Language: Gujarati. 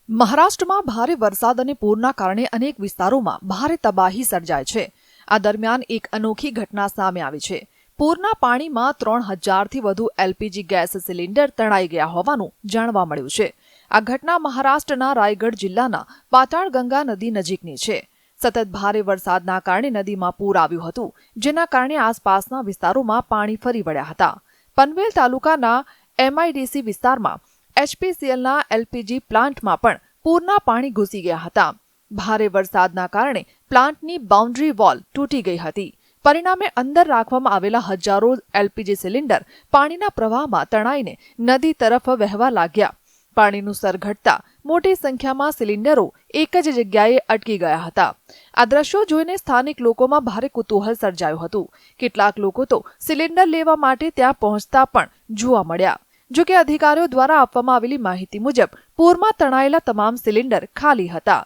મહારાષ્ટ્રમાં ભારે વરસાદ અને પૂરના કારણે અનેક વિસ્તારોમાં ભારે તબાહી સર્જાય છે। આ દરમિયાન એક અનોખી ઘટના સામે આવી છે। પૂરના પાણીમાં 3000થી વધુ એલપીજી ગેસ સિલિન્ડર તણાઈ ગયા હોવાનું જાણવા મળ્યું છે। આ ઘટના મહારાષ્ટ્રના રાયગઢ જિલ્લાના પાતાળગંગા નદી નજીકની છે। સતત ભારે વરસાદના કારણે નદીમાં પૂર આવ્યું હતું, જેના કારણે આસપાસના વિસ્તારોમાં પાણી ફરી વળ્યા હતા। પનવેલ તાલુકાના એમઆઈડીસી વિસ્તારમાં એચપીસીએલના એલપીજી પ્લાન્ટમાં પણ પૂરના પાણી ઘૂસી ગયા હતા। ભારે વરસાદના કારણે પ્લાન્ટની બાઉન્ડ્રી વોલ તૂટી ગઈ હતી। પરિણામે અંદર રાખવામાં આવેલા હજારો એલપીજી સિલિન્ડર પાણીના પ્રવાહમાં તણાઈને નદી તરફ વહેવા લાગ્યા। પાણીનું સ્તર ઘટતા મોટી સંખ્યામાં સિલિન્ડરો એક જ જગ્યાએ અટકી ગયા હતા। આ દ્રશ્યો જોઈને સ્થાનિક લોકોમાં ભારે કુતૂહલ સર્જાયું હતું। કેટલાક લોકો તો સિલિન્ડર લેવા માટે ત્યાં પહોંચતા પણ જોવા મળ્યા। જો કે અધિકારીઓ દ્વારા આપવામાં આવેલી માહિતી મુજબ પૂરમાં તણાયેલા તમામ સિલિન્ડર ખાલી હતા।